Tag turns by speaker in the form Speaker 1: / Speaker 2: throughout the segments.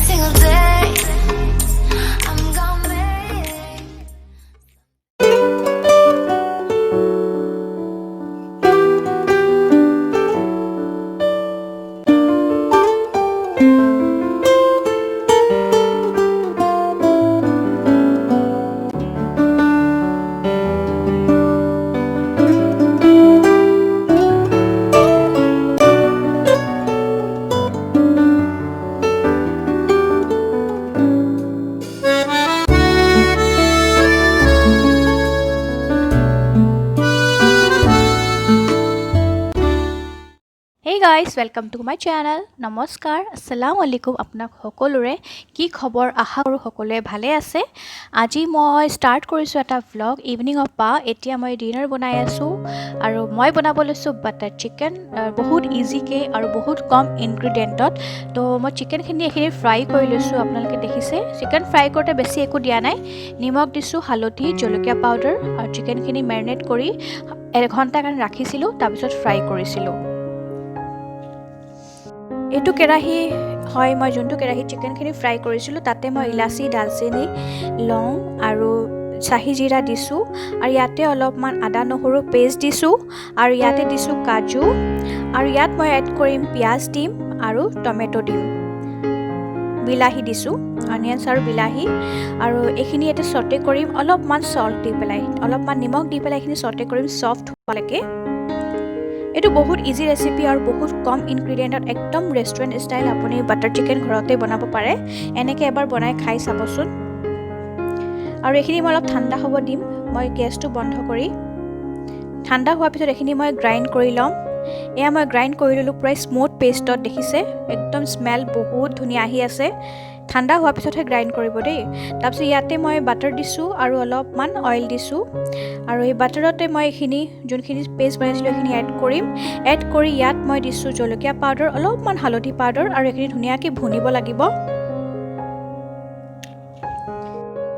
Speaker 1: single day. I'm gonna make.
Speaker 2: Hey guys, welcome to my channel. নমস্কাৰ, আসসালামু আলাইকুম আপোনাক সকলোৰে কি খবৰ আশা কৰো সকলোৱে ভালে আছে। আজি মই ষ্টাৰ্ট কৰিছো এটা vlog ইভিনিং অফ পা এতিয়া মই ডিনাৰ বনাই আছো আৰু মই বনাব লৈছো বাটাৰ চিকেন বহুত ইজি কে আৰু বহুত কম ইনগ্ৰেডিয়েন্টত তো মই চিকেন খিনি এখিনি ফ্ৰাই কৰি লৈছো আপোনালোকে দেখিছে চিকেন ফ্ৰাই কৰতে বেছি একো দিয়া নাই নিমখ দিছো হালধি জলকীয়া পাউডাৰ আৰু চিকেন খিনি মেৰিনেট কৰি 1 ঘণ্টা কাৰনে ৰাখিছিলো তাৰ পিছত ফ্ৰাই কৰিছিলো এটু কেৰাহি হয় মই যোনটো কেৰাহি চিকেন খিনি ফ্ৰাই কৰিছিলো তাতে মই ইলাচি ডালচেনি লং আৰু চাহি জিৰা দিছো আৰু ইয়াতে অলপমান আদা নহৰু পেষ্ট দিছো আৰু ইয়াতে দিছো কাজু আৰু ইয়াত মই এড কৰিম পিয়াজ দিম আৰু টমেটো দিম বিলাহি দিছো অনিয়নছ আৰু বিলাহি আৰু এখিনি এতে সটে কৰিম অলপমান সল্ট দি পেলাই অলপমান নিমখ দি পেলাই এখিনি সটে কৰিম সফট হোৱালৈকে এটো বহুত ইজি ৰেচিপি আৰু বহুত কম ইনগ্ৰেডিয়েন্টত একদম ৰেষ্টুৰেন্ট ষ্টাইল আপুনি বাটাৰ চিকেন ঘৰতে বনাব পাৰে এনেকে এবাৰ বনাই খাই চাবচোন আৰু এখিনি মই অলপ ঠাণ্ডা হ'ব দিম মই গেছটো বন্ধ কৰি ঠাণ্ডা হোৱাৰ পিছত এখিনি মই গ্ৰাইন্ড কৰি লম এয়া মই গ্ৰাইন্ড কৰি ললো প্ৰায় স্মুথ পেষ্টত দেখিছে একদম স্মেল বহুত ধুনিয়া আহি আছে ঠাণ্ডা হোৱাৰ পিছতহে গ্ৰাইন্ড কৰিব দেই তাৰপিছত ইয়াতে মই বাটাৰ দিছো আৰু অলপমান অইল দিছো আৰু এই বাটাৰতে মই এখিনি যোনখিনি পেষ্ট বনাইছিলো এখিনি এড কৰিম এড কৰি ইয়াত মই দিছো জলকীয়া পাউডাৰ অলপমান হালধি পাউডাৰ আৰু এখিনি ধুনিয়াকে ভুনিব লাগিব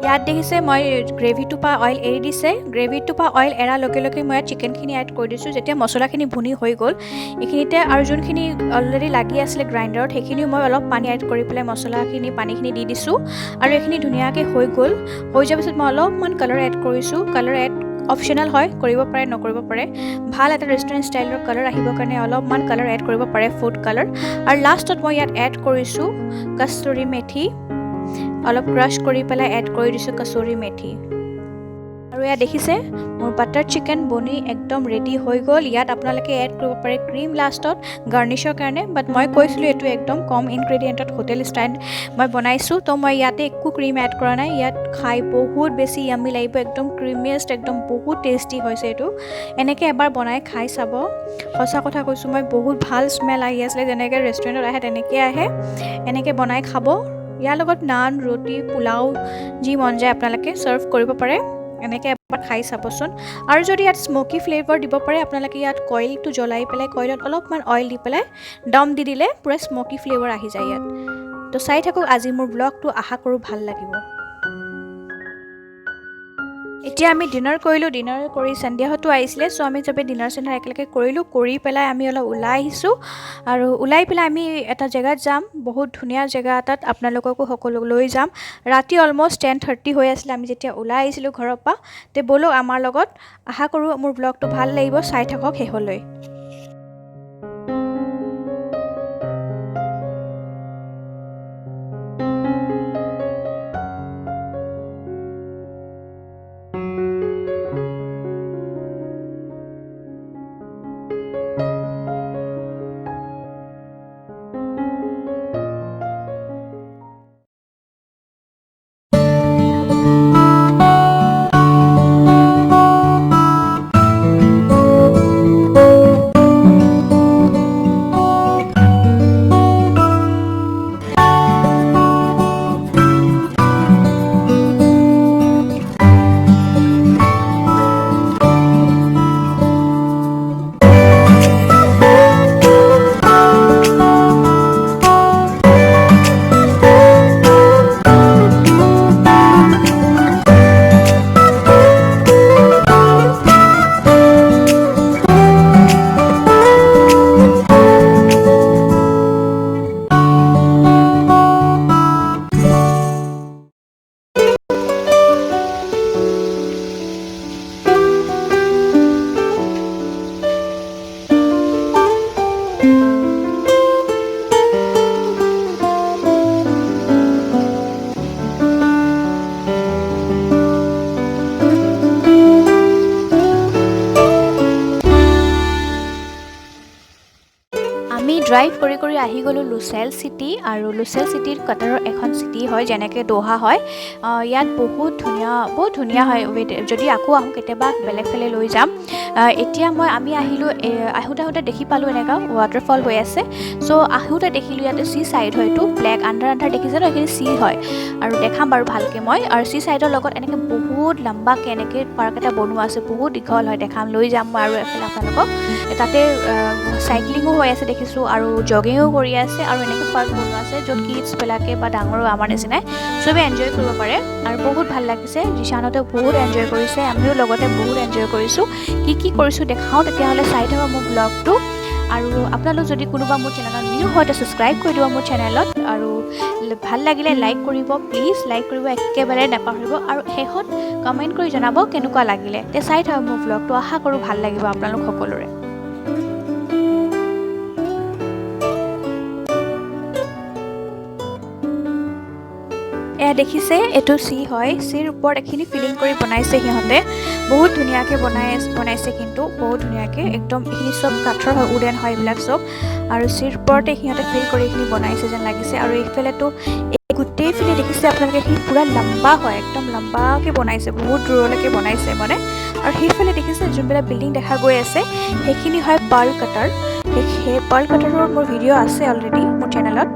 Speaker 2: ইয়াত দেখিছে মই গ্ৰেভিটো পা অইল এৰি দিছে গ্ৰেভিটো পা অইল এৰা লগে লগে মই চিকেন খিনি এড কৰি দিছো যেতিয়া মছলাখিনি ভুনি হৈ গল এখিনিতে আৰু যোনখিনি অলৰেডি লাগি আছিল গ্ৰাইন্ডাৰত হেখিনি মই অলপ পানী এড কৰি পেলাই মছলাখিনি পানীখিনি দি দিছো আৰু এখিনি ধুনিয়াকে হৈ গল হৈ যোৱাৰ পিছত মই অলপমান কালাৰ এড কৰিছো কালাৰ এড অপচনেল হয় কৰিব পাৰে নকৰিব পাৰে ভাল এটা ৰেষ্টুৰেন্ট ষ্টাইলৰ কালাৰ আহিবৰ কাৰণে অলপমান কালাৰ এড কৰিব পাৰে ফুড কালাৰ আৰু লাষ্টত মই ইয়াত এড কৰিছো কস্তুৰী মেথি অলপ ক্ৰাশ কৰি পেলাই এড কৰি দিছো কসুৰি মেথি আৰু ইয়া দেখিছে মোৰ বাটাৰ চিকেন বনি একদম ৰেডি হৈ গল ইয়াত আপোনালোকে এড কৰিব পাৰে ক্ৰীম লাষ্টত গাৰ্নিশৰ কাৰণে বাট মই কৈছিলো এটো একদম কম ইনগ্ৰেডিয়েন্টত হোটেল ষ্টাইল মই বনাইছো তো মই ইয়াতে একো ক্ৰীম এড কৰা নাই ইয়াত খাই বহুত বেছি ইয়ামি লাগিব একদম ক্ৰীমিয়েষ্ট একদম বহুত টেস্টি হৈছে এটো এনেকে এবাৰ বনাই খাই চাব সঁচা কথা কৈছো মই বহুত ভাল স্মেল আহি আছে যেনেকে ৰেষ্টুৰেন্টত আহে তেনেকে আহে এনেকে বনাই খাব ইয়াৰ লগত নান ৰুটি পোলাও যি মন যায় আপোনালোকে সাৰ্ভ কৰিব পাৰে এনেকে এবাৰ খাই চাবচোন আৰু যদি ইয়াত স্মোকি ফ্লেভাৰ দিব পাৰে আপোনালোকে ইয়াত কইলটো জ্বলাই পেলাই কইলত অলপমান অইল দি পেলাই দম দি দিলে পুৰা স্মোকি ফ্লেভাৰ আহি যায় ইয়াত তো চাই থাকক আজি মোৰ ব্লগটো আশা কৰো ভাল লাগিব এতিয়া আমি ডিনাৰ কৰিলো ডিনাৰ কৰি সন্ধিয়া হতো আইছিলে সো আমি জবে ডিনাৰ সেনাৰ একেলগে কৰিলো কৰি পেলাই আমি অলপ উলাই আহিছো আৰু উলাই পেলাই আমি এটা জায়গাত যাম বহুত ধুনিয়া জায়গা এটাত আপোনালোককো সকলো লৈ যাম ৰাতি অলমোস্ট 10:30 হৈ আছিল আমি যেতিয়া উলাই আহিছিলো ঘৰৰ পৰা তে বলো আমাৰ লগত আশা কৰো মোৰ ব্লগটো ভাল লাগিব চাই থাকক হেহলৈ আমি ড্ৰাইভ কৰি কৰি আহি গ'লোঁ লুচেল চিটি আৰু লুচেল চিটিত কাটাৰৰ এখন চিটি হয় যেনেকৈ দোহা হয় ইয়াত বহুত ধুনীয়া হয় যদি আকৌ আহোঁ কেতিয়াবা বেলেগ ফালে লৈ যাম এতিয়া আমি আহিলোঁ আহোঁতে দেখি পালোঁ এনেকুৱা ৱাটাৰফল হৈ আছে চ' আহোঁতে দেখিলোঁ ইয়াতে চি ছাইড হয় এইটো ব্লেক আন্ধাৰ দেখিছে ন এইখিনি চি হয় আৰু দেখাম বাৰু ভালকৈ মই আৰু চি ছাইডৰ লগত এনেকৈ বহুত লম্বাকৈ এনেকৈ পাৰ্ক এটা বনোৱা আছে বহুত দীঘল হয় দেখাম লৈ যাম মই আৰু এফালে আপোনালোকক তাতে চাইক্লিঙো হৈ আছে দেখিছোঁ আৰু জগিঙো কৰি আছে আৰু এনেকৈ পাৰ্ক বনোৱা আছে য'ত কিডছবিলাকে বা ডাঙৰো আমাৰ নিচিনাই চবেই এনজয় কৰিব পাৰে আৰু বহুত ভাল লাগিছে জিশানতে বহুত এনজয় কৰিছে আমিও লগতে বহুত এনজয় কৰিছোঁ কি কৰিছোঁ দেখাওঁ তেতিয়াহ'লে চাই থাকক মোৰ ব্লগটো আৰু আপোনালোক যদি কোনোবা মোৰ চেনেলত নিউ হয় ছাবস্ক্ৰাইব কৰি দিব মোৰ চেনেলত আৰু ভাল লাগিলে লাইক কৰিব প্লিজ লাইক কৰিব একেবাৰে নাপাহৰিব আৰু শেষত কমেণ্ট কৰি জনাব কেনেকুৱা লাগিলে তে চাই থাকক মোৰ ব্লগটো আশা কৰোঁ ভাল লাগিব আপোনালোক সকলোৰে এয়া দেখিছে এইটো চি হয় চিৰ ওপৰত এইখিনি ফিলিং কৰি বনাইছে সিহঁতে বহুত ধুনীয়াকৈ বনাইছে কিন্তু বহুত ধুনীয়াকৈ একদম এইখিনি চব কাঠৰ হয় উডেন হয় এইবিলাক চব আৰু চিৰ ওপৰতে সিহঁতে ফিল কৰি এইখিনি বনাইছে যেন লাগিছে আৰু এইফালেতো গোটেইখিনি দেখিছে আপোনালোকে এইখিনি পূৰা লম্বা হয় একদম লম্বাকৈ বনাইছে বহুত দূৰলৈকে বনাইছে মানে আৰু সেইফালে দেখিছে যোনবিলাক বিল্ডিং দেখা গৈ আছে সেইখিনি হয় পাৰ্ল কাটাৰ সেই পাৰ্ল কাটাৰৰ মোৰ ভিডিঅ' আছে অলৰেডি মোৰ চেনেলত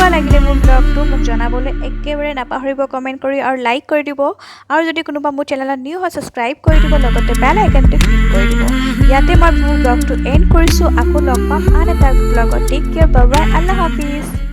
Speaker 2: কেনেকুৱা লাগিলে মোৰ ব্লগটো মোক জনাবলৈ একেবাৰে নাপাহৰিব কমেণ্ট কৰি আৰু লাইক কৰি দিব আৰু যদি কোনোবা মোৰ চেনেলত নিউ হয় ছাবস্ক্ৰাইব কৰি দিব লগতে বেল আইকনটো ক্লিক কৰি দিব ইয়াতে মই মোৰ ব্লগটো এণ্ড কৰিছোঁ আকৌ লগ পাম আন এটা ব্লগত টেক কেয়াৰ বাই বাই আল্লাহ হাফিজ